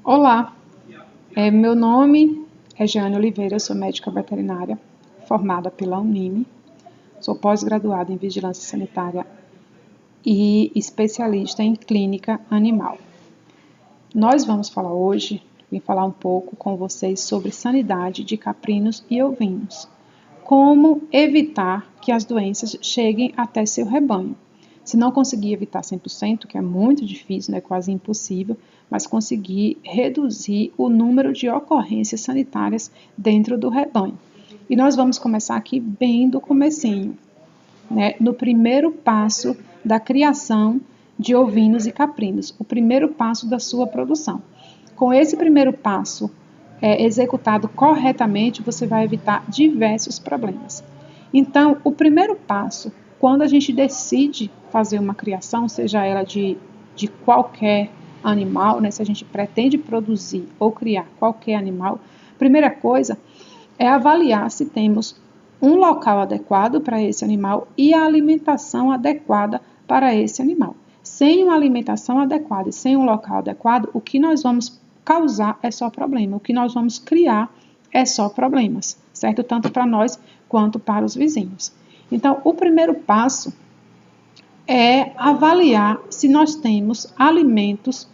Olá, meu nome é Jeane Oliveira, eu sou médica veterinária, formada pela Unime, sou pós-graduada em Vigilância Sanitária e especialista em clínica animal. Nós vamos falar hoje, vim falar um pouco com vocês sobre sanidade de caprinos e ovinos, como evitar que as doenças cheguem até seu rebanho. Se não conseguir evitar 100%, que é muito difícil, né, quase impossível, mas conseguir reduzir o número de ocorrências sanitárias dentro do rebanho. E nós vamos começar aqui bem do comecinho, né, no primeiro passo da criação de ovinos e caprinos, o primeiro passo da sua produção. Com esse primeiro passo executado corretamente, você vai evitar diversos problemas. Então, o primeiro passo, quando a gente decide fazer uma criação, seja ela de qualquer animal, né, se a gente pretende produzir ou criar qualquer animal, primeira coisa é avaliar se temos um local adequado para esse animal e a alimentação adequada para esse animal. Sem uma alimentação adequada e sem um local adequado, o que nós vamos causar é só problema, o que nós vamos criar é só problemas, certo? Tanto para nós quanto para os vizinhos. Então, o primeiro passo é avaliar se nós temos alimentos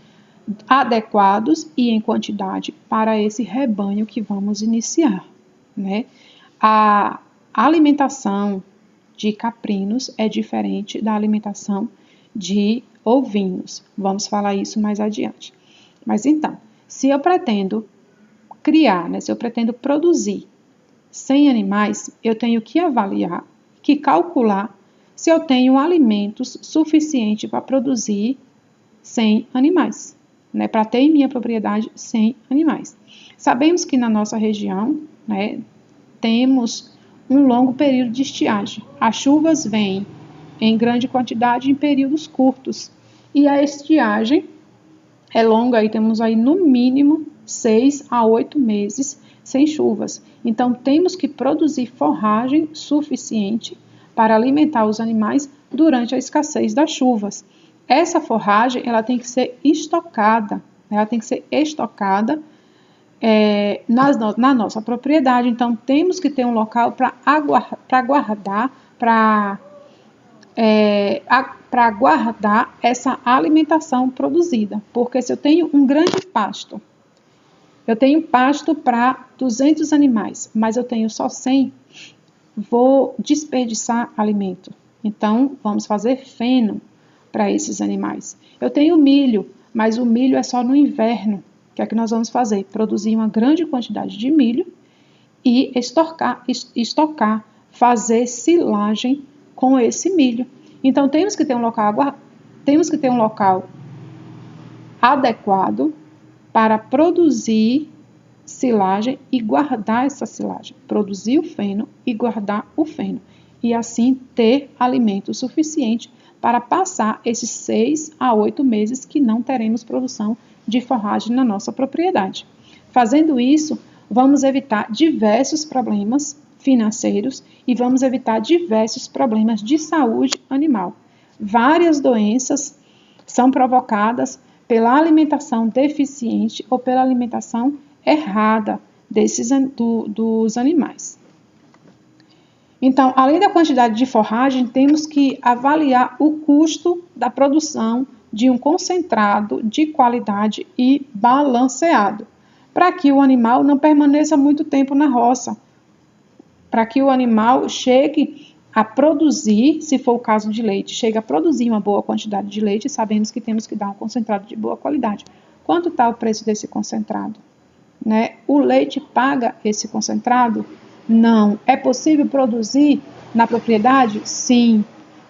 adequados e em quantidade para esse rebanho que vamos iniciar, né? A alimentação de caprinos é diferente da alimentação de ovinos. Vamos falar isso mais adiante. Mas então, se eu pretendo criar, né, se eu pretendo produzir 100 animais, eu tenho que avaliar, que calcular se eu tenho alimentos suficientes para produzir 100 animais, né, para ter em minha propriedade 100 animais. Sabemos que na nossa região, né, temos um longo período de estiagem. As chuvas vêm em grande quantidade em períodos curtos. E a estiagem é longa, aí temos aí no mínimo 6 a 8 meses sem chuvas. Então temos que produzir forragem suficiente para alimentar os animais durante a escassez das chuvas. Essa forragem ela tem que ser estocada, na nossa propriedade. Então temos que ter um local para guardar, para guardar essa alimentação produzida. Porque se eu tenho um grande pasto, eu tenho pasto para 200 animais, mas eu tenho só 100, vou desperdiçar alimento. Então, vamos fazer feno para esses animais. Eu tenho milho, mas o milho é só no inverno. O que é que nós vamos fazer? Produzir uma grande quantidade de milho e estocar, fazer silagem com esse milho. Então, temos que ter um local adequado para produzir silagem e guardar essa silagem, produzir o feno e guardar o feno, e assim ter alimento suficiente para passar esses 6 a 8 meses que não teremos produção de forragem na nossa propriedade. Fazendo isso, vamos evitar diversos problemas financeiros e vamos evitar diversos problemas de saúde animal. Várias doenças são provocadas pela alimentação deficiente ou pela alimentação errada dos animais. Então, além da quantidade de forragem, temos que avaliar o custo da produção de um concentrado de qualidade e balanceado, para que o animal não permaneça muito tempo na roça, para que o animal chegue a produzir, se for o caso de leite, chegue a produzir uma boa quantidade de leite, sabemos que temos que dar um concentrado de boa qualidade. Quanto está o preço desse concentrado? Né? O leite paga esse concentrado? Não. É possível produzir na propriedade? Sim.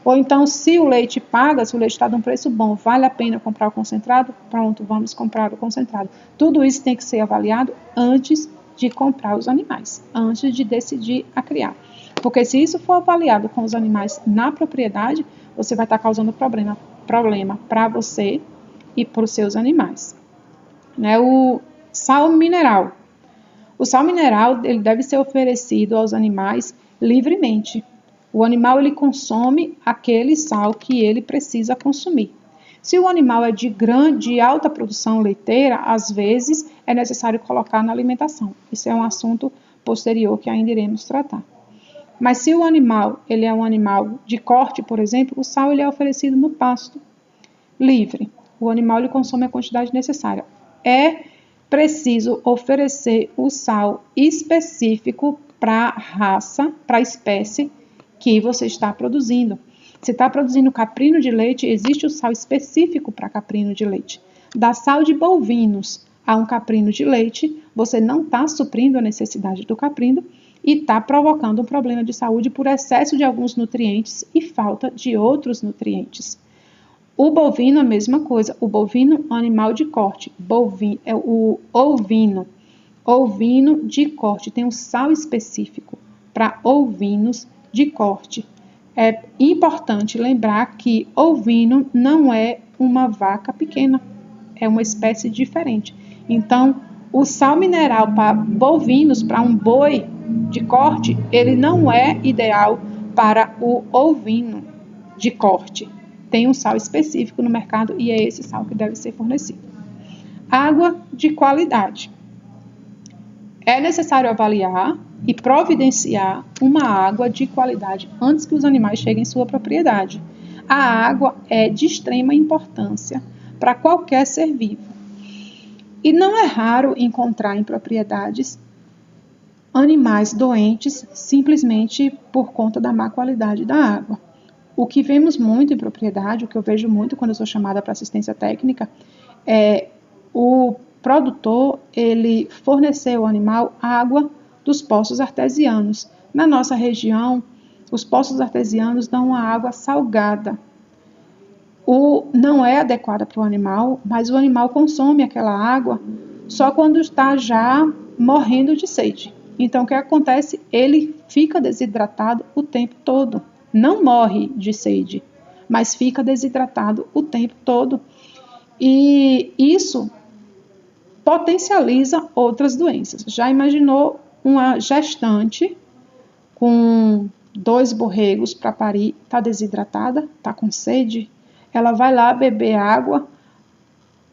Ou então, se o leite paga, se o leite está de um preço bom, vale a pena comprar o concentrado? Pronto, vamos comprar o concentrado. Tudo isso tem que ser avaliado antes de comprar os animais, antes de decidir a criar. Porque se isso for avaliado com os animais na propriedade, você vai estar causando problema para você e para os seus animais. Né? O sal mineral. O sal mineral ele deve ser oferecido aos animais livremente. O animal ele consome aquele sal que ele precisa consumir. Se o animal é de alta produção leiteira, às vezes é necessário colocar na alimentação. Isso é um assunto posterior que ainda iremos tratar. Mas se o animal ele é um animal de corte, por exemplo, o sal ele é oferecido no pasto livre. O animal ele consome a quantidade necessária. É preciso oferecer o sal específico para a raça, para a espécie que você está produzindo. Se está produzindo caprino de leite, existe o sal específico para caprino de leite. Da sal de bovinos a um caprino de leite, você não está suprindo a necessidade do caprino e está provocando um problema de saúde por excesso de alguns nutrientes e falta de outros nutrientes. O bovino, a mesma coisa. O bovino é um animal de corte. Bovino, é o ovino. Ovino de corte. Tem um sal específico para ovinos de corte. É importante lembrar que ovino não é uma vaca pequena. É uma espécie diferente. Então, o sal mineral para bovinos, para um boi de corte, ele não é ideal para o ovino de corte. Tem um sal específico no mercado e é esse sal que deve ser fornecido. Água de qualidade. É necessário avaliar e providenciar uma água de qualidade antes que os animais cheguem em sua propriedade. A água é de extrema importância para qualquer ser vivo. E não é raro encontrar em propriedades animais doentes simplesmente por conta da má qualidade da água. O que vemos muito em propriedade, o que eu vejo muito quando eu sou chamada para assistência técnica, é o produtor, ele fornecer ao animal água dos poços artesianos. Na nossa região, os poços artesianos dão uma água salgada. Não é adequada para o animal, mas o animal consome aquela água só quando está já morrendo de sede. Então, o que acontece? Ele fica desidratado o tempo todo. Não morre de sede, mas fica desidratado o tempo todo. E isso potencializa outras doenças. Já imaginou uma gestante com 2 borregos para parir, está desidratada, está com sede? Ela vai lá beber água,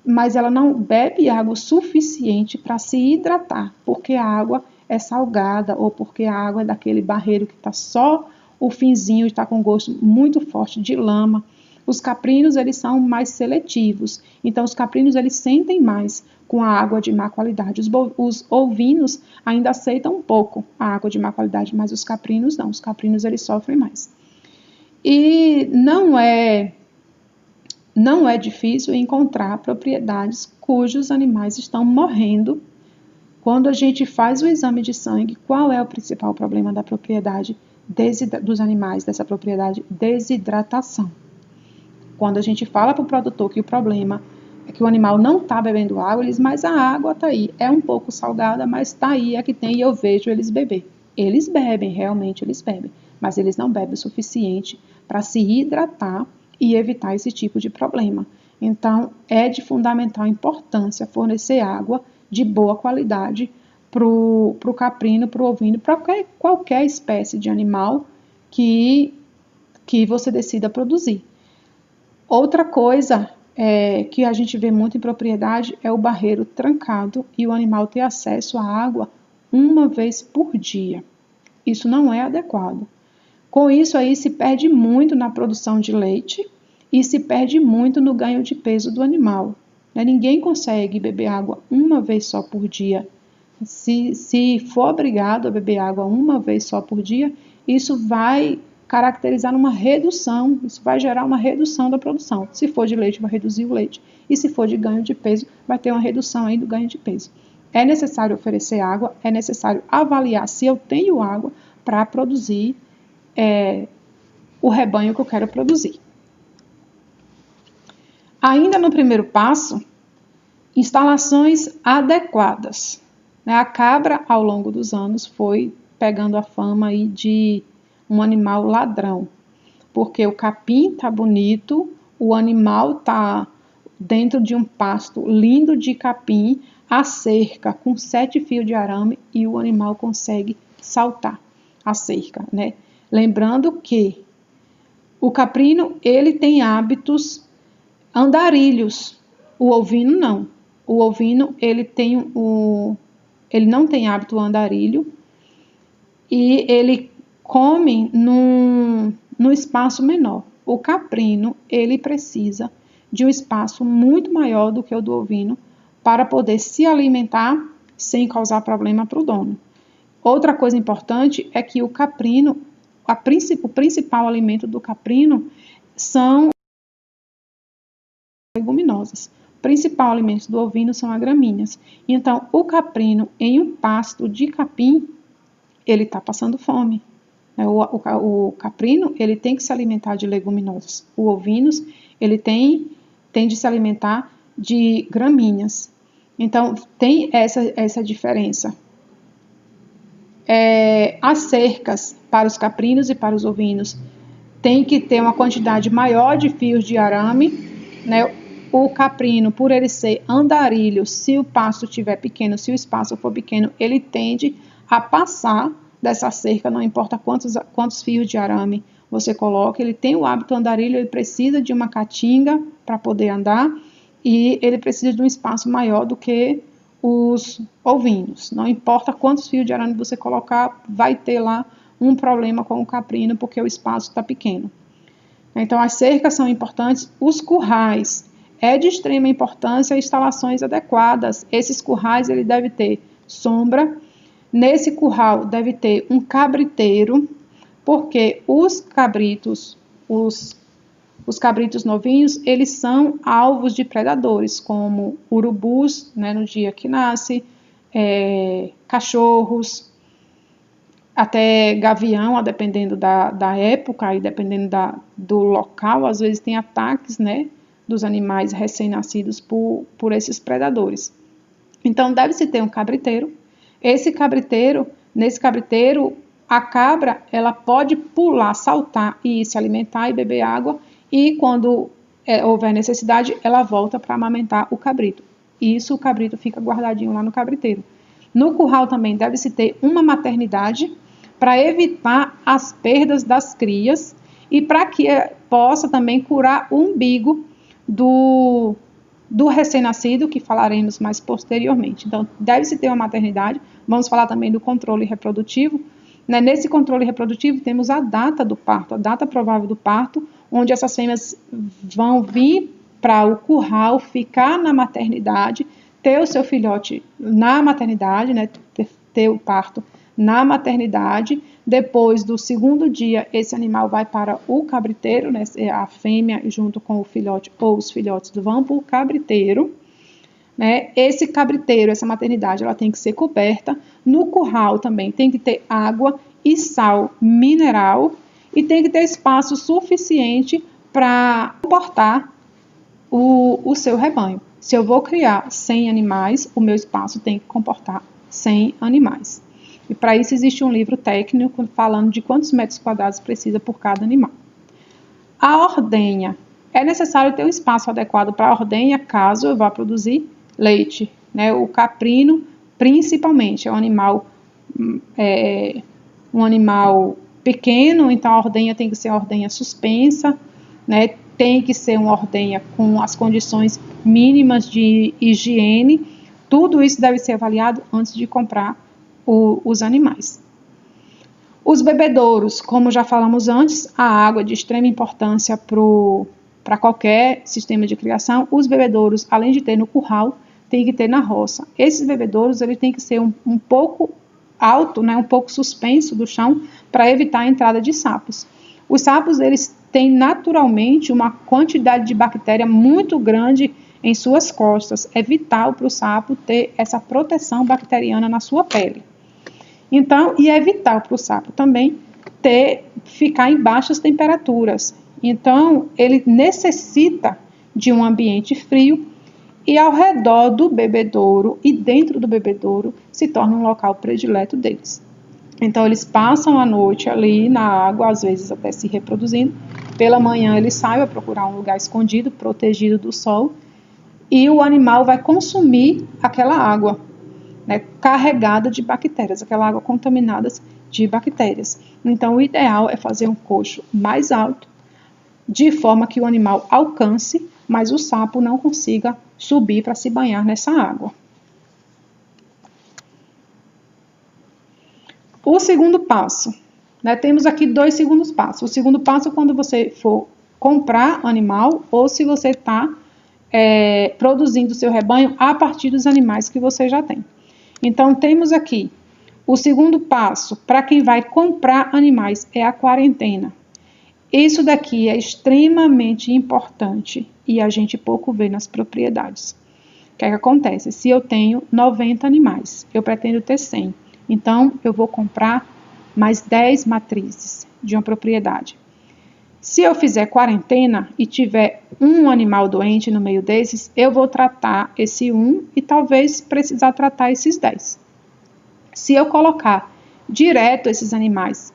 mas ela não bebe água suficiente para se hidratar, porque a água é salgada ou porque a água é daquele barreiro que está só o finzinho, está com gosto muito forte de lama. Os caprinos, eles são mais seletivos, então os caprinos, eles sentem mais com a água de má qualidade. Os ovinos ainda aceitam um pouco a água de má qualidade, mas os caprinos não, os caprinos, eles sofrem mais. E não é difícil encontrar propriedades cujos animais estão morrendo. Quando a gente faz o exame de sangue, qual é o principal problema da propriedade dos animais dessa propriedade? Desidratação. Quando a gente fala para o produtor que o problema é que o animal não está bebendo água, ele diz, mas a água está aí, é um pouco salgada, mas está aí, é que tem e eu vejo eles beber. Eles bebem, realmente eles bebem, mas eles não bebem o suficiente para se hidratar e evitar esse tipo de problema. Então, é de fundamental importância fornecer água de boa qualidade para o caprino, para o ovino, para qualquer espécie de animal que você decida produzir. Outra coisa que a gente vê muito em propriedade é o barreiro trancado e o animal ter acesso à água uma vez por dia. Isso não é adequado. Com isso aí se perde muito na produção de leite e se perde muito no ganho de peso do animal. Ninguém consegue beber água uma vez só por dia. Se for obrigado a beber água uma vez só por dia, isso vai caracterizar uma redução, isso vai gerar uma redução da produção. Se for de leite, vai reduzir o leite. E se for de ganho de peso, vai ter uma redução aí do ganho de peso. É necessário oferecer água, é necessário avaliar se eu tenho água para produzir o rebanho que eu quero produzir. Ainda no primeiro passo, instalações adequadas. A cabra, ao longo dos anos, foi pegando a fama aí de um animal ladrão, porque o capim tá bonito, o animal tá dentro de um pasto lindo de capim, a cerca com 7 fios de arame e o animal consegue saltar a cerca, né? Lembrando que o caprino, ele tem hábitos Andarilhos. O ovino não. O ovino ele não tem hábito andarilho e ele come num espaço menor. O caprino ele precisa de um espaço muito maior do que o do ovino para poder se alimentar sem causar problema para o dono. Outra coisa importante é que o caprino, o principal alimento do caprino são leguminosas. O principal alimento do ovino são as gramíneas. Então, o caprino em um pasto de capim, ele está passando fome. O caprino, ele tem que se alimentar de leguminosas. O ovino, ele tem de se alimentar de gramíneas. Então, tem essa diferença. As cercas para os caprinos e para os ovinos tem que ter uma quantidade maior de fios de arame, né? O caprino, por ele ser andarilho, se o pasto estiver pequeno, se o espaço for pequeno, ele tende a passar dessa cerca, não importa quantos fios de arame você coloca, ele tem o hábito andarilho, ele precisa de uma caatinga para poder andar e ele precisa de um espaço maior do que os ovinos. Não importa quantos fios de arame você colocar, vai ter lá um problema com o caprino, porque o espaço está pequeno. Então, as cercas são importantes, os currais. É de extrema importância instalações adequadas. Esses currais, ele deve ter sombra. Nesse curral deve ter um cabriteiro, porque os cabritos novinhos, eles são alvos de predadores, como urubus, né, no dia que nasce, cachorros, até gavião, dependendo da época e dependendo do local, às vezes tem ataques, né, dos animais recém-nascidos por esses predadores. Então, deve-se ter um cabriteiro. Nesse cabriteiro, a cabra, ela pode pular, saltar e se alimentar e beber água, e quando houver necessidade, ela volta para amamentar o cabrito. Isso, o cabrito fica guardadinho lá no cabriteiro. No curral também deve-se ter uma maternidade para evitar as perdas das crias e para que possa também curar o umbigo do recém-nascido, que falaremos mais posteriormente. Então, deve-se ter uma maternidade. Vamos falar também do controle reprodutivo. Nesse controle reprodutivo, temos a data do parto, a data provável do parto, onde essas fêmeas vão vir para o curral, ficar na maternidade, ter o seu filhote na maternidade, né, ter o parto na maternidade. Depois do segundo dia, esse animal vai para o cabriteiro, né, a fêmea junto com o filhote ou os filhotes vão para o cabriteiro. Né? Esse cabriteiro, essa maternidade, ela tem que ser coberta. No curral também tem que ter água e sal mineral e tem que ter espaço suficiente para comportar o seu rebanho. Se eu vou criar 100 animais, o meu espaço tem que comportar 100 animais. E para isso existe um livro técnico falando de quantos metros quadrados precisa por cada animal. A ordenha. É necessário ter um espaço adequado para a ordenha, caso eu vá produzir leite. Né? O caprino, principalmente, é um animal pequeno, então a ordenha tem que ser uma ordenha suspensa, né? Tem que ser uma ordenha com as condições mínimas de higiene. Tudo isso deve ser avaliado antes de comprar os animais. Os bebedouros, como já falamos antes, a água é de extrema importância para qualquer sistema de criação. Os bebedouros, além de ter no curral, tem que ter na roça. Esses bebedouros, ele tem que ser um pouco alto, né, um pouco suspenso do chão, para evitar a entrada de sapos. Os sapos, eles têm naturalmente uma quantidade de bactéria muito grande em suas costas. É vital para o sapo ter essa proteção bacteriana na sua pele. Então, e é vital para o sapo também ficar em baixas temperaturas. Então, ele necessita de um ambiente frio e ao redor do bebedouro e dentro do bebedouro se torna um local predileto deles. Então, eles passam a noite ali na água, às vezes até se reproduzindo. Pela manhã, eles saem a procurar um lugar escondido, protegido do sol, e o animal vai consumir aquela água, né, carregada de bactérias, aquela água contaminada de bactérias. Então, o ideal é fazer um coxo mais alto, de forma que o animal alcance mas o sapo não consiga subir para se banhar nessa água. O segundo passo, né? Temos aqui 2 segundos passos. O segundo passo é quando você for comprar animal ou se você está produzindo o seu rebanho a partir dos animais que você já tem. Então, temos aqui o segundo passo para quem vai comprar animais é a quarentena. Isso daqui é extremamente importante e a gente pouco vê nas propriedades. O que é que acontece? Se eu tenho 90 animais, eu pretendo ter 100. Então, eu vou comprar mais 10 matrizes de uma propriedade. Se eu fizer quarentena e tiver um animal doente no meio desses, eu vou tratar esse e talvez precisar tratar esses 10. Se eu colocar direto esses animais,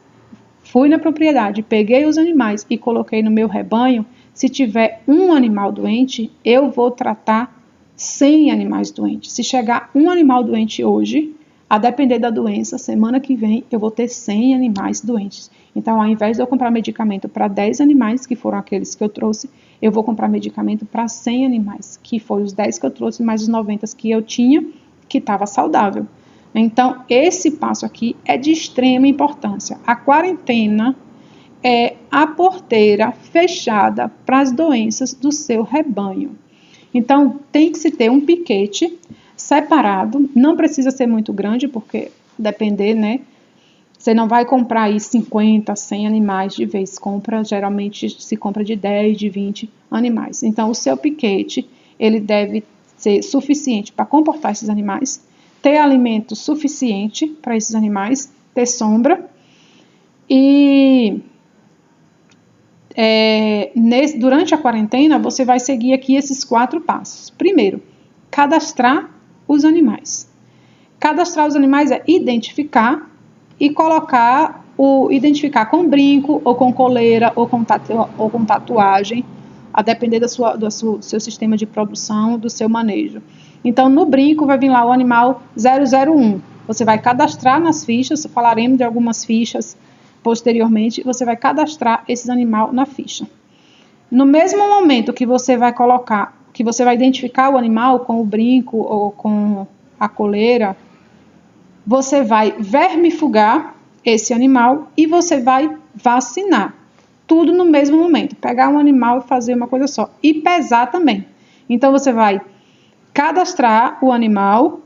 fui na propriedade, peguei os animais e coloquei no meu rebanho, se tiver um animal doente, eu vou tratar 100 animais doentes. Se chegar um animal doente hoje, a depender da doença, semana que vem eu vou ter 100 animais doentes. Então, ao invés de eu comprar medicamento para 10 animais, que foram aqueles que eu trouxe, eu vou comprar medicamento para 100 animais, que foram os 10 que eu trouxe, mais os 90 que eu tinha, que estava saudável. Então, esse passo aqui é de extrema importância. A quarentena é a porteira fechada para as doenças do seu rebanho. Então, tem que se ter um piquete separado, não precisa ser muito grande, porque depender, né? Você não vai comprar aí 50, 100 animais de vez, geralmente se compra de 10, de 20 animais. Então, o seu piquete, ele deve ser suficiente para comportar esses animais, ter alimento suficiente para esses animais, ter sombra e durante a quarentena você vai seguir aqui esses 4 passos. Primeiro, cadastrar os animais. Cadastrar os animais é identificar e identificar com brinco ou com coleira ou com tatuagem, a depender do seu sistema de produção, do seu manejo. Então, no brinco vai vir lá o animal 001. Você vai cadastrar nas fichas, falaremos de algumas fichas posteriormente, você vai cadastrar esse animal na ficha. No mesmo momento que você vai identificar o animal com o brinco ou com a coleira, você vai vermifugar esse animal e você vai vacinar. Tudo no mesmo momento. Pegar um animal e fazer uma coisa só. E pesar também. Então, você vai cadastrar o animal,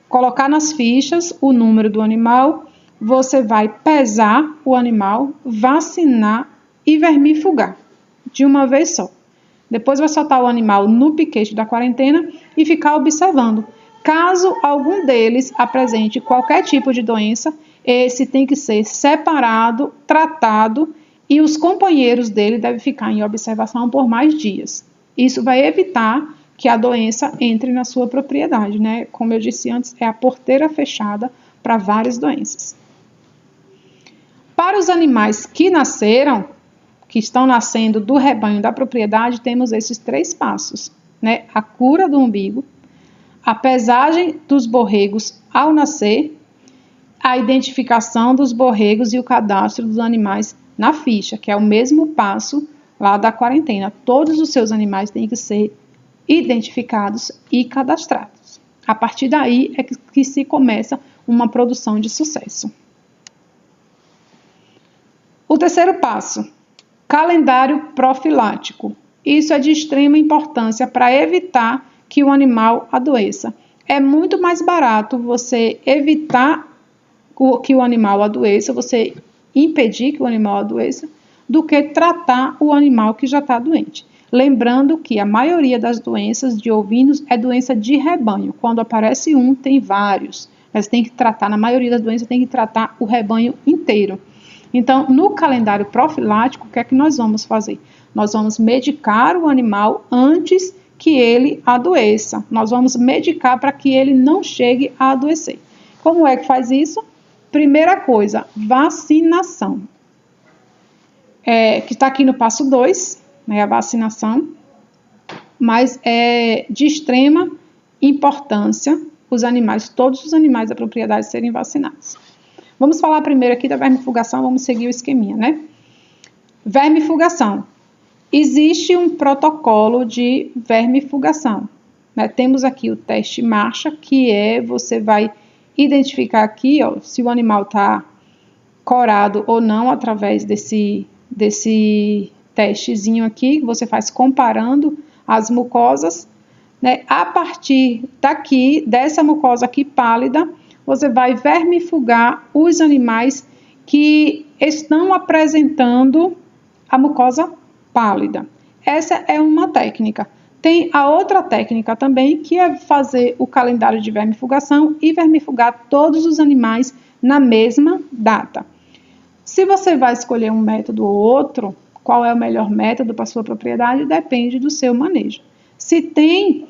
colocar nas fichas o número do animal, você vai pesar o animal, vacinar e vermifugar de uma vez só. Depois vai soltar o animal no piquete da quarentena e ficar observando. Caso algum deles apresente qualquer tipo de doença, esse tem que ser separado, tratado e os companheiros dele devem ficar em observação por mais dias. Isso vai evitar que a doença entre na sua propriedade, né? Como eu disse antes, é a porteira fechada para várias doenças. Para os animais que nasceram, que estão nascendo do rebanho da propriedade, temos esses 3 passos, né? A cura do umbigo, a pesagem dos borregos ao nascer, a identificação dos borregos e o cadastro dos animais na ficha, que é o mesmo passo lá da quarentena. Todos os seus animais têm que ser identificados e cadastrados. A partir daí é que se começa uma produção de sucesso. O terceiro passo, calendário profilático. Isso é de extrema importância para evitar que o animal adoeça. É muito mais barato você evitar que o animal adoeça, você impedir que o animal adoeça, do que tratar o animal que já está doente. Lembrando que a maioria das doenças de ovinos é doença de rebanho. Quando aparece um, tem vários. Mas tem que tratar, na maioria das doenças, tem que tratar o rebanho inteiro. Então, no calendário profilático, o que é que nós vamos fazer? Nós vamos medicar o animal antes que ele adoeça. Nós vamos medicar para que ele não chegue a adoecer. Como é que faz isso? Primeira coisa, vacinação. Que está aqui no passo 2, né, a vacinação, mas é de extrema importância todos os animais da propriedade serem vacinados. Vamos falar primeiro aqui da vermifugação, vamos seguir o esqueminha, né? Vermifugação. Existe um protocolo de vermifugação, né? Temos aqui o teste marcha, que você vai identificar aqui, ó, se o animal está corado ou não através desse testezinho aqui, que você faz comparando as mucosas, né? A partir daqui, dessa mucosa aqui pálida, você vai vermifugar os animais que estão apresentando a mucosa pálida. Essa é uma técnica. Tem a outra técnica também, que é fazer o calendário de vermifugação e vermifugar todos os animais na mesma data. Se você vai escolher um método ou outro, qual é o melhor método para a sua propriedade, depende do seu manejo. Se tem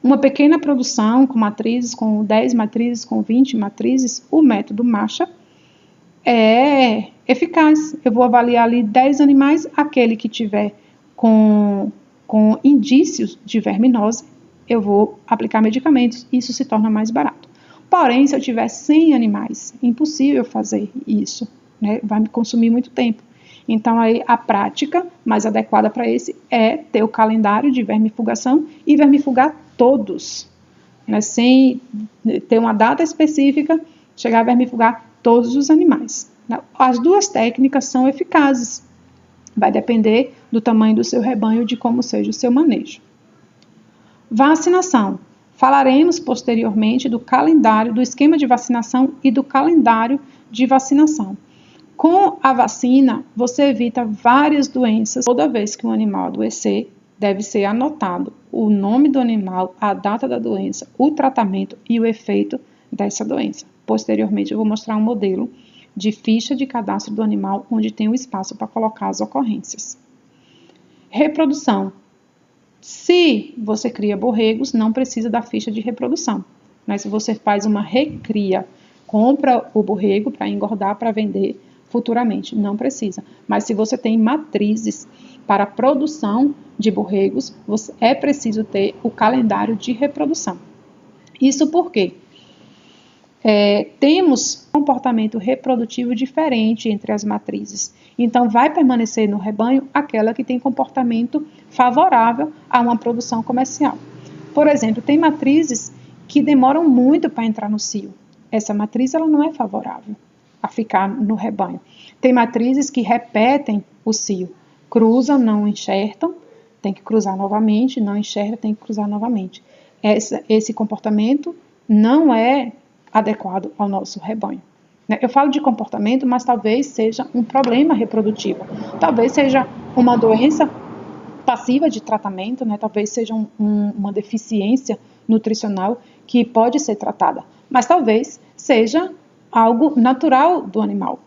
uma pequena produção com matrizes, com 10 matrizes, com 20 matrizes, o método marcha é eficaz. Eu vou avaliar ali 10 animais, aquele que tiver com indícios de verminose, eu vou aplicar medicamentos, isso se torna mais barato. Porém, se eu tiver 100 animais, é impossível fazer isso, né? Vai me consumir muito tempo. Então, aí, a prática mais adequada para esse é ter o calendário de vermifugação e vermifugar todos, né? Sem ter uma data específica, chegar a vermifugar todos os animais. As duas técnicas são eficazes. Vai depender do tamanho do seu rebanho, de como seja o seu manejo. Vacinação. Falaremos posteriormente do calendário, do esquema de vacinação e do calendário de vacinação. Com a vacina, você evita várias doenças. Toda vez que um animal adoecer, deve ser anotado o nome do animal, a data da doença, o tratamento e o efeito dessa doença. Posteriormente, eu vou mostrar um modelo de ficha de cadastro do animal, onde tem um espaço para colocar as ocorrências. Reprodução. Se você cria borregos, não precisa da ficha de reprodução. Mas se você faz uma recria, compra o borrego para engordar, para vender futuramente, não precisa. Mas se você tem matrizes para a produção de borregos, é preciso ter o calendário de reprodução. Isso porque temos um comportamento reprodutivo diferente entre as matrizes. Então, vai permanecer no rebanho aquela que tem comportamento favorável a uma produção comercial. Por exemplo, tem matrizes que demoram muito para entrar no cio. Essa matriz ela não é favorável a ficar no rebanho. Tem matrizes que repetem o cio. Cruzam, não enxertam, tem que cruzar novamente, não enxerta, tem que cruzar novamente. Esse comportamento não é adequado ao nosso rebanho. Eu falo de comportamento, mas talvez seja um problema reprodutivo. Talvez seja uma doença passiva de tratamento, né? Talvez seja uma deficiência nutricional que pode ser tratada. Mas talvez seja algo natural do animal.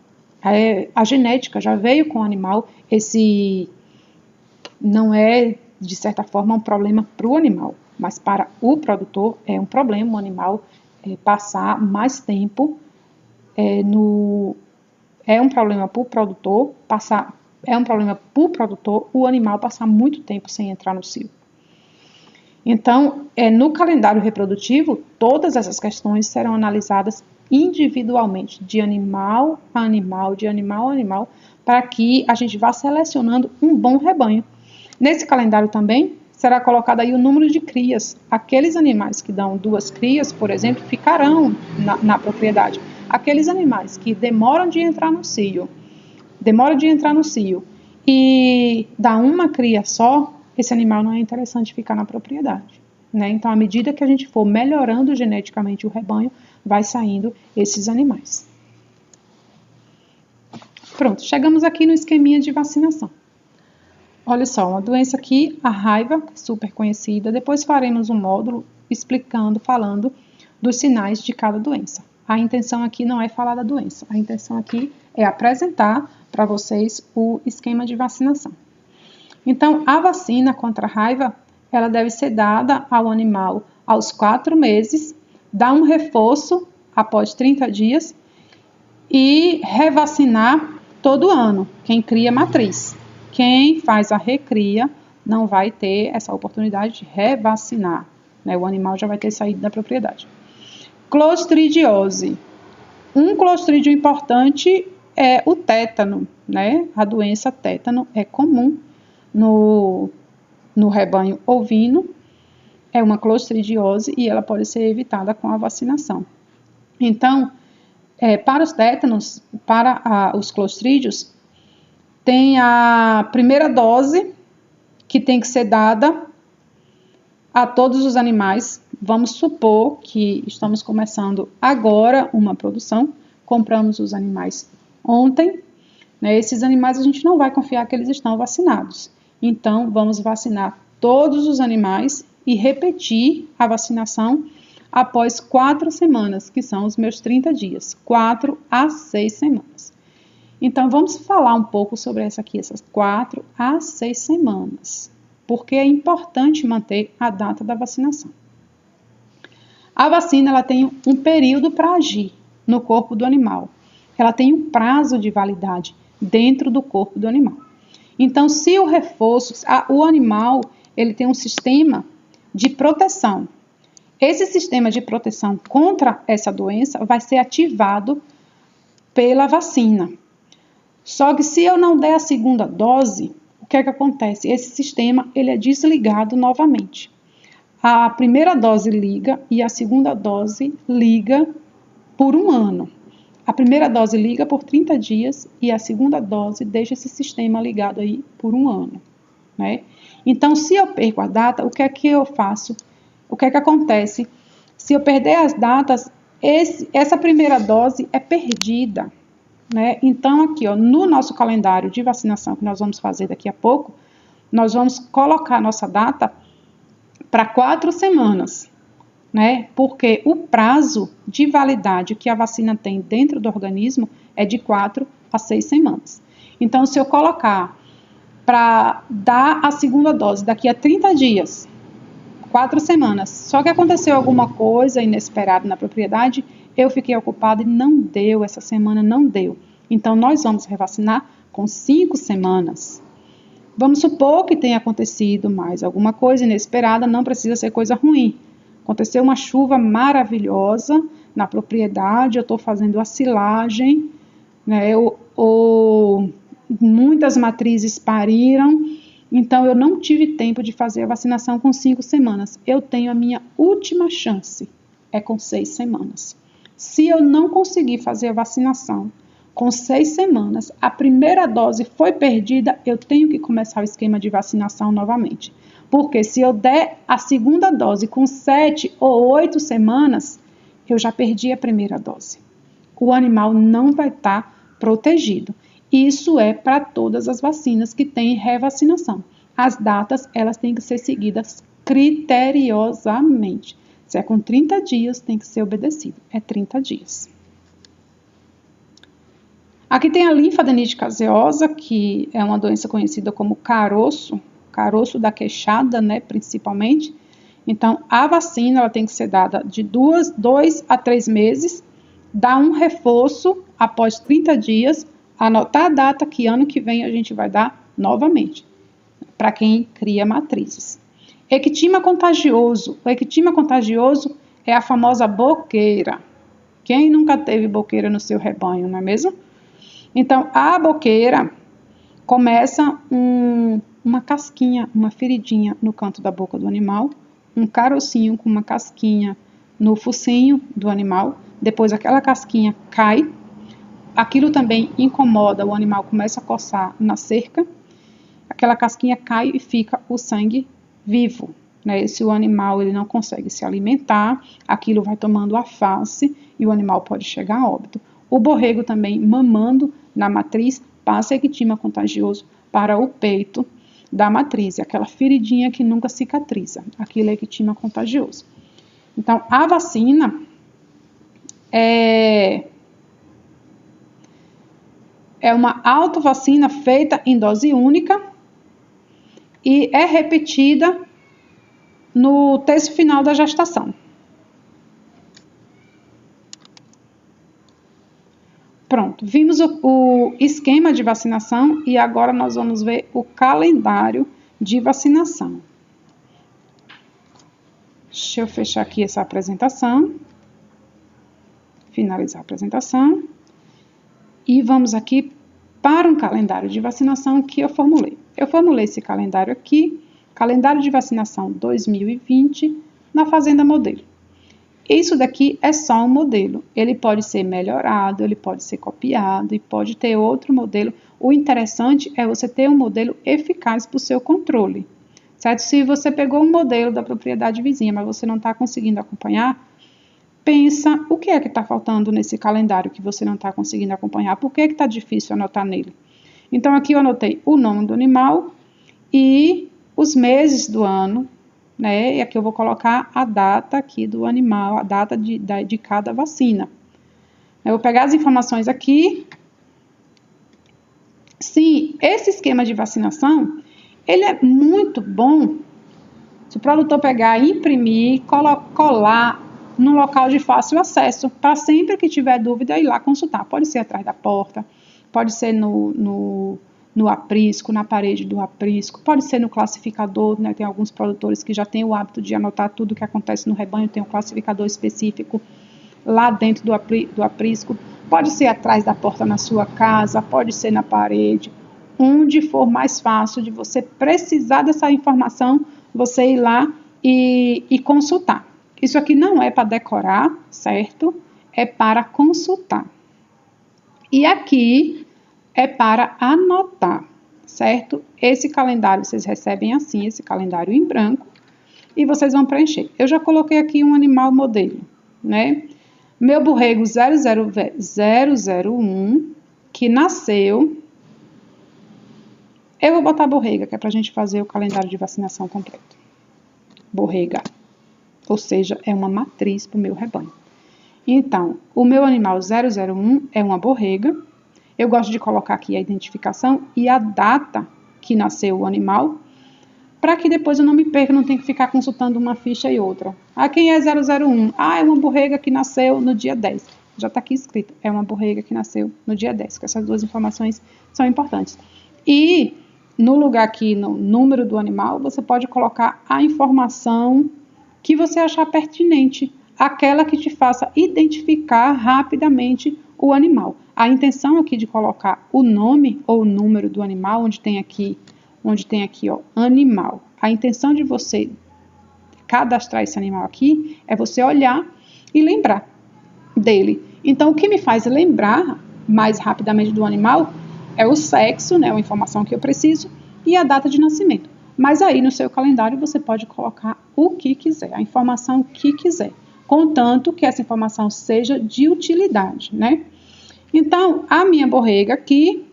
A genética já veio com o animal. Esse não é, de certa forma, um problema para o animal, mas para o produtor é um problema o animal passar mais tempo é um problema para o produtor, o animal passar muito tempo sem entrar no cio. Então, no calendário reprodutivo, todas essas questões serão analisadas individualmente, de animal a animal, de animal a animal, para que a gente vá selecionando um bom rebanho. Nesse calendário também será colocado aí o número de crias. Aqueles animais que dão 2 crias, por exemplo, ficarão na propriedade. Aqueles animais que demoram de entrar no cio e dá uma cria só, esse animal não é interessante ficar na propriedade, né? Então, à medida que a gente for melhorando geneticamente o rebanho, vai saindo esses animais. Pronto, chegamos aqui no esqueminha de vacinação. Olha só, uma doença aqui, a raiva, super conhecida. Depois faremos um módulo falando dos sinais de cada doença. A intenção aqui não é falar da doença, a intenção aqui é apresentar para vocês o esquema de vacinação. Então, a vacina contra a raiva, ela deve ser dada ao animal aos 4 meses, dar um reforço após 30 dias e revacinar todo ano, quem cria matriz. Quem faz a recria não vai ter essa oportunidade de revacinar, né? O animal já vai ter saído da propriedade. Clostridiose. Um clostrídio importante é o tétano, né? A doença tétano é comum no rebanho ovino, é uma clostridiose e ela pode ser evitada com a vacinação. Então, para os tétanos, para os clostrídeos, tem a primeira dose que tem que ser dada a todos os animais. Vamos supor que estamos começando agora uma produção, compramos os animais ontem, né? Esses animais a gente não vai confiar que eles estão vacinados. Então, vamos vacinar todos os animais e repetir a vacinação após 4 semanas, que são os meus 30 dias, 4 a 6 semanas. Então, vamos falar um pouco sobre essas 4 a 6 semanas, porque é importante manter a data da vacinação. A vacina ela tem um período para agir no corpo do animal. Ela tem um prazo de validade dentro do corpo do animal. Então, se o reforço, o animal, ele tem um sistema de proteção. Esse sistema de proteção contra essa doença vai ser ativado pela vacina. Só que se eu não der a segunda dose, o que é que acontece? Esse sistema ele é desligado novamente. A primeira dose liga e a segunda dose liga por 1 ano. A primeira dose liga por 30 dias e a segunda dose deixa esse sistema ligado aí por 1 ano, né? Então, se eu perco a data, o que é que eu faço? O que é que acontece? Se eu perder as datas, essa primeira dose é perdida, né? Então, aqui, ó, no nosso calendário de vacinação que nós vamos fazer daqui a pouco, nós vamos colocar a nossa data para 4 semanas, né? Porque o prazo de validade que a vacina tem dentro do organismo é de 4 a 6 semanas. Então, se eu colocar para dar a segunda dose daqui a 30 dias, 4 semanas, só que aconteceu alguma coisa inesperada na propriedade, eu fiquei ocupada e não deu, essa semana não deu. Então, nós vamos revacinar com 5 semanas. Vamos supor que tenha acontecido mais alguma coisa inesperada, não precisa ser coisa ruim. Aconteceu uma chuva maravilhosa na propriedade, eu estou fazendo a silagem, né? Muitas matrizes pariram, então eu não tive tempo de fazer a vacinação com 5 semanas. Eu tenho a minha última chance, é com 6 semanas. Se eu não conseguir fazer a vacinação com 6 semanas, a primeira dose foi perdida, eu tenho que começar o esquema de vacinação novamente. Porque se eu der a segunda dose com 7 ou 8 semanas, eu já perdi a primeira dose. O animal não vai estar protegido. Isso é para todas as vacinas que têm revacinação. As datas, elas têm que ser seguidas criteriosamente. Se é com 30 dias, tem que ser obedecido. É 30 dias. Aqui tem a linfadenite caseosa, que é uma doença conhecida como caroço da queixada, né, principalmente. Então, a vacina ela tem que ser dada de 2 a 3 meses, dá um reforço após 30 dias, anotar a data que ano que vem a gente vai dar novamente, para quem cria matrizes. Ectima contagioso. O ectima contagioso é a famosa boqueira. Quem nunca teve boqueira no seu rebanho, não é mesmo? Então, a boqueira começa uma casquinha, uma feridinha no canto da boca do animal, um carocinho com uma casquinha no focinho do animal, depois aquela casquinha cai, aquilo também incomoda, o animal começa a coçar na cerca, aquela casquinha cai e fica o sangue vivo, né? Se o animal ele não consegue se alimentar, aquilo vai tomando a face e o animal pode chegar a óbito. O borrego também mamando na matriz passa ectima contagioso para o peito da matriz, aquela feridinha que nunca cicatriza, aquilo é ectima contagioso. Então, a vacina é uma autovacina feita em dose única e é repetida no terço final da gestação. Pronto, vimos o esquema de vacinação e agora nós vamos ver o calendário de vacinação. Deixa eu fechar aqui essa apresentação. Finalizar a apresentação. E vamos aqui para um calendário de vacinação que eu formulei. Eu formulei esse calendário aqui, calendário de vacinação 2020, na Fazenda Modelo. Isso daqui é só um modelo. Ele pode ser melhorado, ele pode ser copiado e pode ter outro modelo. O interessante é você ter um modelo eficaz para o seu controle, certo? Se você pegou um modelo da propriedade vizinha, mas você não está conseguindo acompanhar, pensa o que é que está faltando nesse calendário que você não está conseguindo acompanhar, por que está difícil anotar nele. Então, aqui eu anotei o nome do animal e os meses do ano, né? E aqui eu vou colocar a data aqui do animal, a data de cada vacina. Eu vou pegar as informações aqui. Sim, esse esquema de vacinação, ele é muito bom se o produtor pegar, imprimir, colar num local de fácil acesso, para sempre que tiver dúvida ir lá consultar. Pode ser atrás da porta, pode ser no aprisco, na parede do aprisco, pode ser no classificador, né? Tem alguns produtores que já têm o hábito de anotar tudo que acontece no rebanho, tem um classificador específico lá dentro do aprisco, pode ser atrás da porta na sua casa, pode ser na parede, onde for mais fácil de você precisar dessa informação, você ir lá e consultar. Isso aqui não é para decorar, certo? É para consultar. E aqui é para anotar, certo? Esse calendário vocês recebem assim, esse calendário em branco, e vocês vão preencher. Eu já coloquei aqui um animal modelo, né? Meu borrego 001, que nasceu. Eu vou botar borrega, que é para a gente fazer o calendário de vacinação completo. Borrega, ou seja, é uma matriz para o meu rebanho. Então, o meu animal 001 é uma borrega. Eu gosto de colocar aqui a identificação e a data que nasceu o animal, para que depois eu não me perca, não tenha que ficar consultando uma ficha e outra. Ah, quem é 001? Ah, é uma borrega que nasceu no dia 10. Já está aqui escrito, é uma borrega que nasceu no dia 10, que essas duas informações são importantes. E no lugar aqui, no número do animal, você pode colocar a informação que você achar pertinente, aquela que te faça identificar rapidamente o animal. A intenção aqui de colocar o nome ou o número do animal, onde tem aqui, ó, animal. A intenção de você cadastrar esse animal aqui é você olhar e lembrar dele. Então, o que me faz lembrar mais rapidamente do animal é o sexo, né, a informação que eu preciso, e a data de nascimento. Mas aí no seu calendário você pode colocar o que quiser, a informação que quiser, contanto que essa informação seja de utilidade, né? Então, a minha borrega aqui,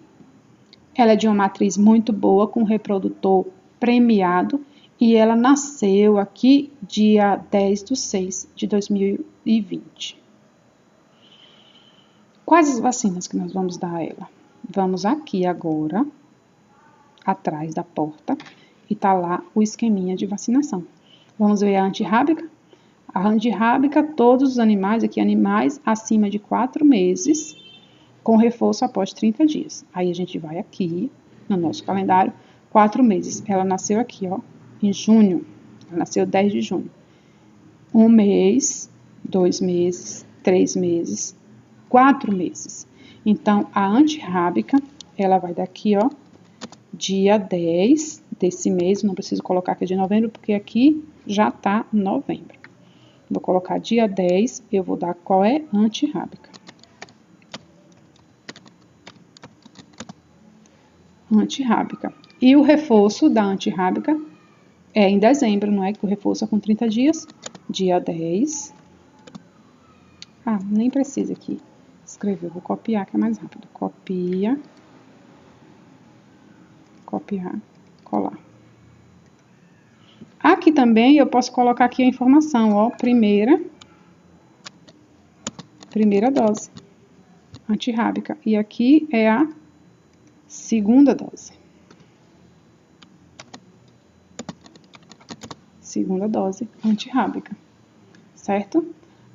ela é de uma matriz muito boa, com reprodutor premiado, e ela nasceu aqui dia 10/6/2020. Quais as vacinas que nós vamos dar a ela? Vamos aqui agora, atrás da porta, e tá lá o esqueminha de vacinação. Vamos ver a antirrábica? A antirrábica, todos os animais, aqui animais acima de 4 meses, com reforço após 30 dias. Aí a gente vai aqui, no nosso calendário, 4 meses. Ela nasceu aqui, ó, em junho. Ela nasceu 10 de junho. 1 mês, 2 meses, 3 meses, 4 meses. Então, a antirrábica, ela vai daqui, ó, dia 10 desse mês, não preciso colocar aqui de novembro, porque aqui já tá novembro. Vou colocar dia 10, eu vou dar qual é antirrábica. Antirrábica. E o reforço da antirrábica é em dezembro, não é? Que o reforço é com 30 dias, dia 10. Ah, nem precisa aqui escrever, vou copiar que é mais rápido. Copia, copiar, colar. Aqui também eu posso colocar aqui a informação, ó, primeira dose antirrábica. E aqui é a segunda dose. Segunda dose antirrábica, certo?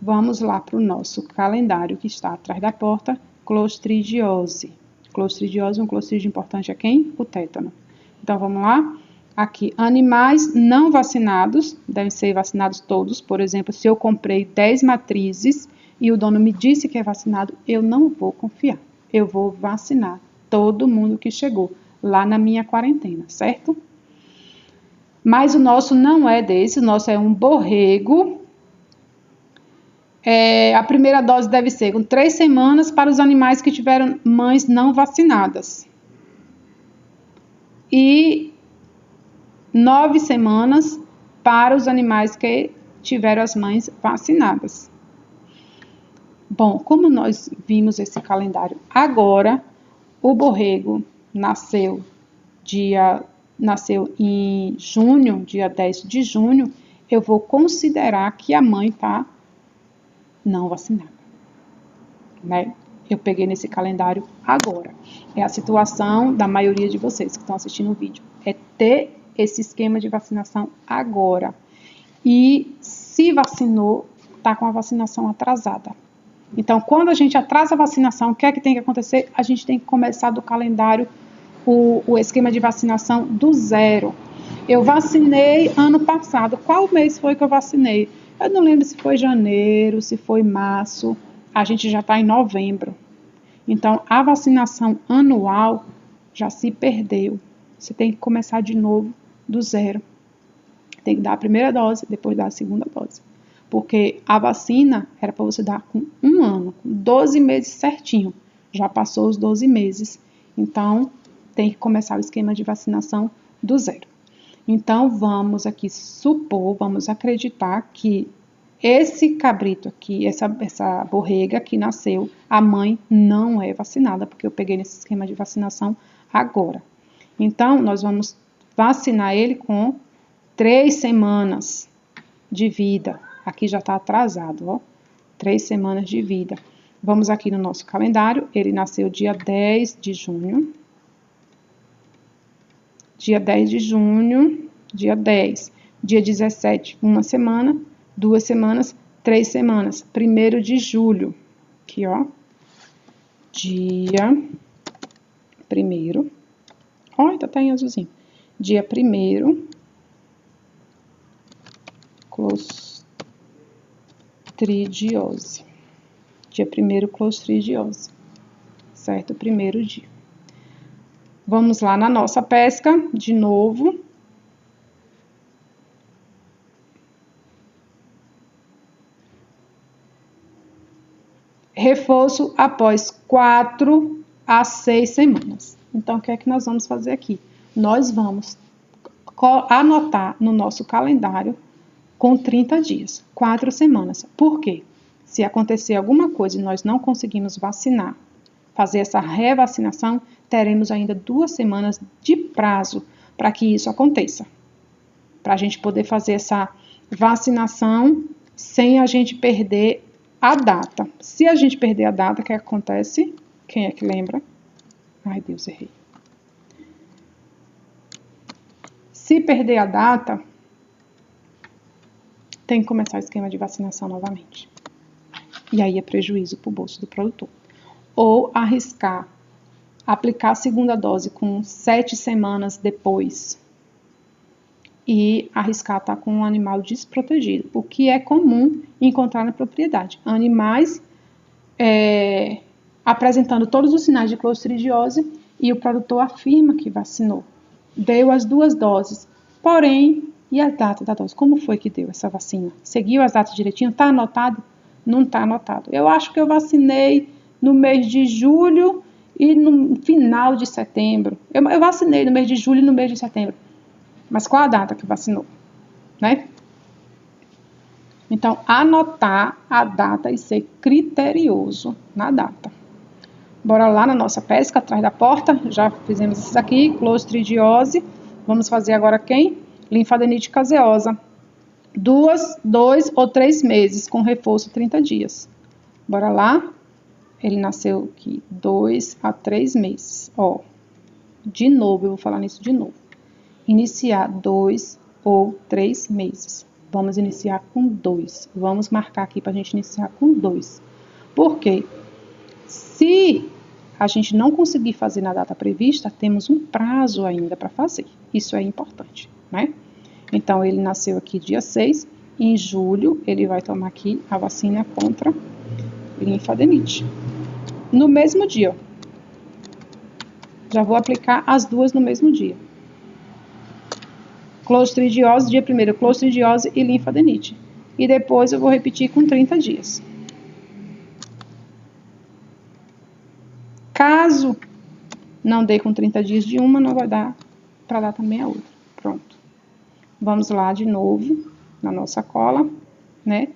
Vamos lá para o nosso calendário que está atrás da porta, clostridiose. Clostridiose, um clostrídio importante é quem? O tétano. Então, vamos lá. Aqui, animais não vacinados, devem ser vacinados todos. Por exemplo, se eu comprei 10 matrizes e o dono me disse que é vacinado, eu não vou confiar. eu vou vacinar todo mundo que chegou lá na minha quarentena, certo? Mas o nosso não é desse, o nosso é um borrego. A primeira dose deve ser com 3 semanas para os animais que tiveram mães não vacinadas. E 9 semanas para os animais que tiveram as mães vacinadas. Bom, como nós vimos esse calendário agora, o borrego nasceu em junho, dia 10 de junho, eu vou considerar que a mãe está não vacinada, né? Eu peguei nesse calendário agora. É a situação da maioria de vocês que estão assistindo o vídeo. É ter esse esquema de vacinação agora. E se vacinou, está com a vacinação atrasada. Então, quando a gente atrasa a vacinação, o que é que tem que acontecer? A gente tem que começar do calendário o esquema de vacinação do zero. Eu vacinei ano passado. Qual mês foi que eu vacinei? Eu não lembro se foi janeiro, se foi março. A gente já está em novembro. Então, a vacinação anual já se perdeu. Você tem que começar de novo do zero. Tem que dar a primeira dose, depois dar a segunda dose. Porque a vacina era para você dar com 1 ano, com 12 meses certinho. Já passou os 12 meses. Então, tem que começar o esquema de vacinação do zero. Então, vamos aqui supor, vamos acreditar que esse cabrito aqui, essa borrega que nasceu, a mãe não é vacinada, porque eu peguei nesse esquema de vacinação agora. Então, nós vamos vacinar ele com 3 semanas de vida. Aqui já está atrasado, ó. 3 semanas de vida. Vamos aqui no nosso calendário. Ele nasceu dia 10 de junho. Dia 10 de junho, dia 10. Dia 17, 1 semana. 2 semanas, 3 semanas. 1º de julho. Aqui, ó. Dia 1º. Olha, tá em azulzinho. Dia 1º. Clostridiose. Dia 1º, clostridiose. Certo? 1º dia. Vamos lá na nossa pesca, de novo. Reforço após 4 a 6 semanas. Então, o que é que nós vamos fazer aqui? Nós vamos anotar no nosso calendário com 30 dias, 4 semanas. Por quê? Se acontecer alguma coisa e nós não conseguimos vacinar, fazer essa revacinação, teremos ainda 2 semanas de prazo para que isso aconteça. Para a gente poder fazer essa vacinação sem a gente perder a data. Se a gente perder a data, o que acontece? Quem é que lembra? Ai, Deus, errei. Se perder a data, tem que começar o esquema de vacinação novamente. E aí é prejuízo para o bolso do produtor. Ou arriscar aplicar a segunda dose com 7 semanas depois e arriscar estar com um animal desprotegido, o que é comum encontrar na propriedade. Animais apresentando todos os sinais de clostridiose e o produtor afirma que vacinou. Deu as 2 doses, porém, e a data da dose? Como foi que deu essa vacina? Seguiu as datas direitinho? Está anotado? Não está anotado. Eu acho que eu vacinei no mês de julho e no final de setembro. Eu vacinei no mês de julho e no mês de setembro. Mas qual a data que vacinou? Né? Então, anotar a data e ser criterioso na data. Bora lá na nossa pesca, atrás da porta. Já fizemos isso aqui, clostridiose. Vamos fazer agora quem? Linfadenite caseosa. 2 ou 3 meses, com reforço 30 dias. Bora lá. Ele nasceu aqui 2 a 3 meses. Ó, de novo, eu vou falar nisso de novo. Iniciar 2 ou 3 meses. Vamos iniciar com 2. Vamos marcar aqui para a gente iniciar com 2. Por quê? Se a gente não conseguir fazer na data prevista, temos um prazo ainda para fazer. Isso é importante, né? Então, ele nasceu aqui dia 6. Em julho, ele vai tomar aqui a vacina contra linfadenite. No mesmo dia, Já vou aplicar as duas no mesmo dia. Clostridiose, dia 1º, clostridiose e linfadenite. E depois eu vou repetir com 30 dias. Caso não dê com 30 dias de uma, não vai dar para dar também a outra. Pronto. Vamos lá de novo, na nossa cola, né?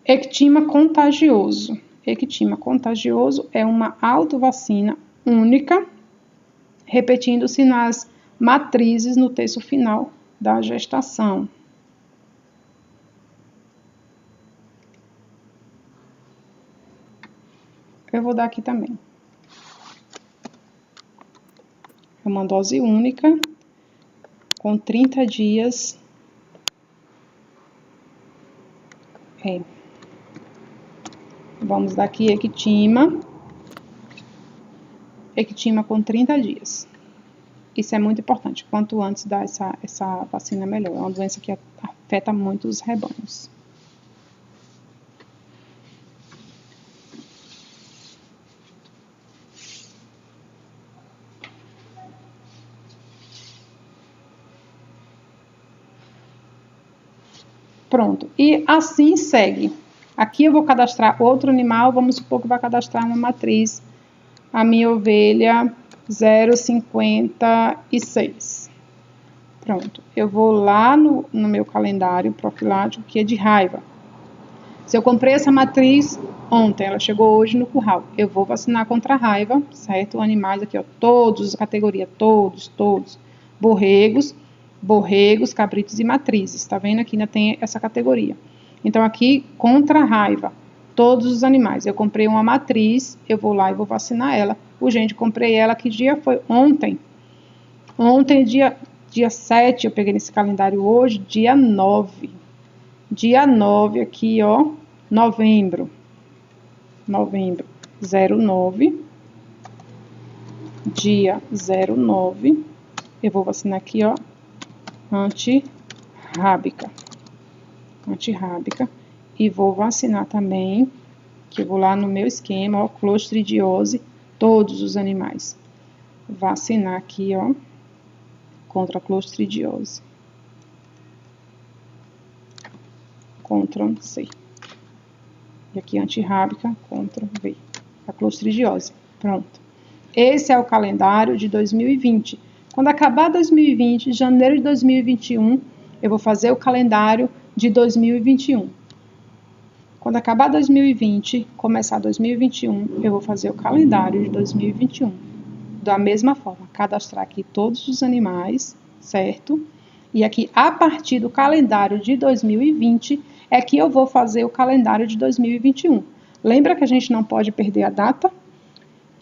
Ectima contagioso. Ectima contagioso é uma autovacina única, repetindo-se nas matrizes no terço final da gestação. Eu vou dar aqui também. É uma dose única, com 30 dias. Vamos dar aqui ectima. Ectima com 30 dias. Isso é muito importante. Quanto antes dar essa vacina, melhor. É uma doença que afeta muito os rebanhos. Pronto. E assim segue. Aqui eu vou cadastrar outro animal. Vamos supor que vai cadastrar uma matriz. A minha ovelha 056. Pronto. Eu vou lá no meu calendário profilático, que é de raiva. Se eu comprei essa matriz ontem, ela chegou hoje no curral, eu vou vacinar contra a raiva, certo? Animais aqui, ó, todos, categoria, todos. Borregos, cabritos e matrizes, tá vendo? Aqui ainda tem essa categoria. Então, aqui, contra a raiva, todos os animais. Eu comprei uma matriz, eu vou lá e vou vacinar ela. Gente, comprei ela, que dia foi? Ontem. Ontem, dia 7, eu peguei nesse calendário hoje, dia 9. Dia 9 aqui, ó, novembro, 09, dia 09, eu vou vacinar aqui, ó, antirrábica, e vou vacinar também, que eu vou lá no meu esquema, ó, clostridiose, todos os animais, vacinar aqui, ó, contra a clostridiose. Ctrl C. E aqui antirrábica, Ctrl V. A clostridiose. Pronto. Esse é o calendário de 2020. Quando acabar 2020, janeiro de 2021, eu vou fazer o calendário de 2021. Quando acabar 2020, começar 2021, eu vou fazer o calendário de 2021. Da mesma forma, cadastrar aqui todos os animais, certo? E aqui, a partir do calendário de 2020, é que eu vou fazer o calendário de 2021. Lembra que a gente não pode perder a data?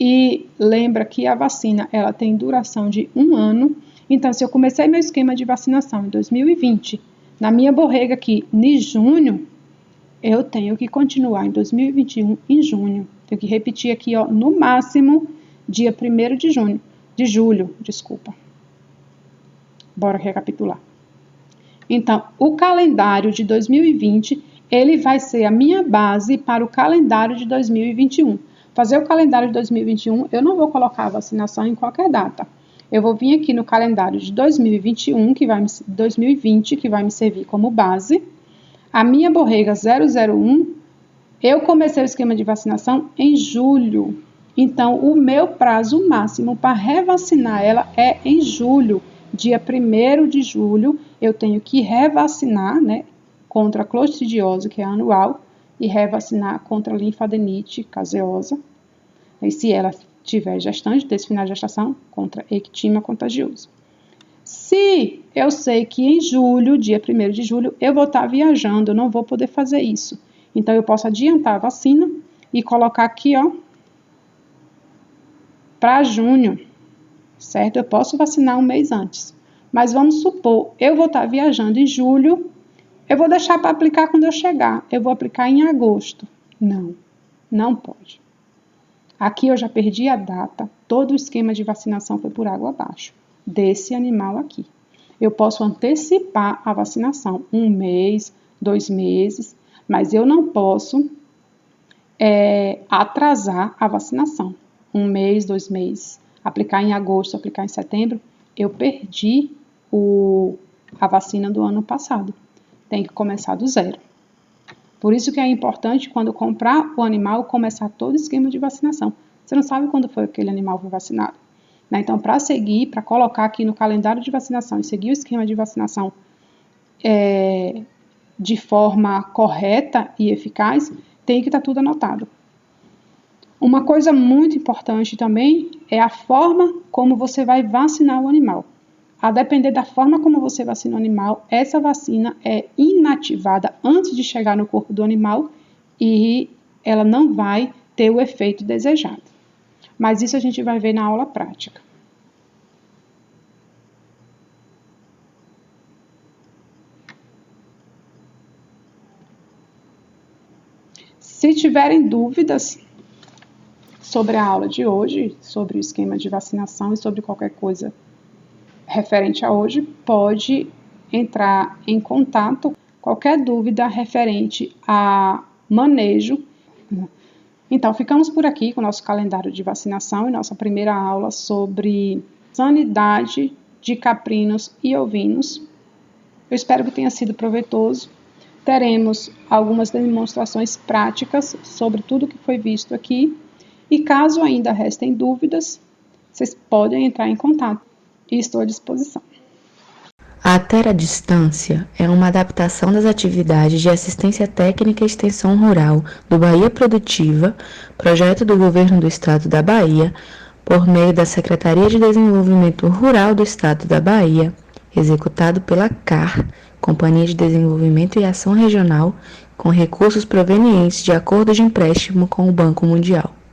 E lembra que a vacina, ela tem duração de 1 ano. Então, se eu comecei meu esquema de vacinação em 2020, na minha borrega aqui, em junho, eu tenho que continuar em 2021, em junho. Tenho que repetir aqui, ó, no máximo, dia 1º de julho, desculpa. Bora recapitular. Então, o calendário de 2020, ele vai ser a minha base para o calendário de 2021. Fazer o calendário de 2021, eu não vou colocar a vacinação em qualquer data. Eu vou vir aqui no calendário de 2021, 2020, que vai me servir como base. A minha borrega 001, eu comecei o esquema de vacinação em julho. Então, o meu prazo máximo para revacinar ela é em julho. Dia 1º de julho, eu tenho que revacinar, né, contra a clostridiose, que é anual, e revacinar contra a linfadenite caseosa. E se ela tiver gestante, desse final de gestação, contra ectima contagioso. Se eu sei que em julho, dia 1º de julho, eu vou estar viajando, eu não vou poder fazer isso. Então, eu posso adiantar a vacina e colocar aqui, ó, para junho. Certo? Eu posso vacinar um mês antes. Mas vamos supor, eu vou estar viajando em julho, eu vou deixar para aplicar quando eu chegar. Eu vou aplicar em agosto. Não, não pode. Aqui eu já perdi a data, todo o esquema de vacinação foi por água abaixo, desse animal aqui. Eu posso antecipar a vacinação, 1 mês, 2 meses, mas eu não posso atrasar a vacinação, 1 mês, 2 meses. aplicar em agosto, aplicar em setembro, eu perdi a vacina do ano passado. Tem que começar do zero. Por isso que é importante, quando comprar o animal, começar todo o esquema de vacinação. Você não sabe quando foi aquele animal foi vacinado. Né? Então, para seguir, para colocar aqui no calendário de vacinação e seguir o esquema de vacinação de forma correta e eficaz, tem que estar tudo anotado. Uma coisa muito importante também é a forma como você vai vacinar o animal. A depender da forma como você vacina o animal, essa vacina é inativada antes de chegar no corpo do animal e ela não vai ter o efeito desejado. Mas isso a gente vai ver na aula prática. Se tiverem dúvidas sobre a aula de hoje, sobre o esquema de vacinação e sobre qualquer coisa referente a hoje, pode entrar em contato. Qualquer dúvida referente a manejo. Então, ficamos por aqui com o nosso calendário de vacinação e nossa primeira aula sobre sanidade de caprinos e ovinos. Eu espero que tenha sido proveitoso. Teremos algumas demonstrações práticas sobre tudo que foi visto aqui. E caso ainda restem dúvidas, vocês podem entrar em contato e estou à disposição. A Terra à Distância é uma adaptação das atividades de assistência técnica e extensão rural do Bahia Produtiva, projeto do Governo do Estado da Bahia, por meio da Secretaria de Desenvolvimento Rural do Estado da Bahia, executado pela CAR, Companhia de Desenvolvimento e Ação Regional, com recursos provenientes de acordo de empréstimo com o Banco Mundial.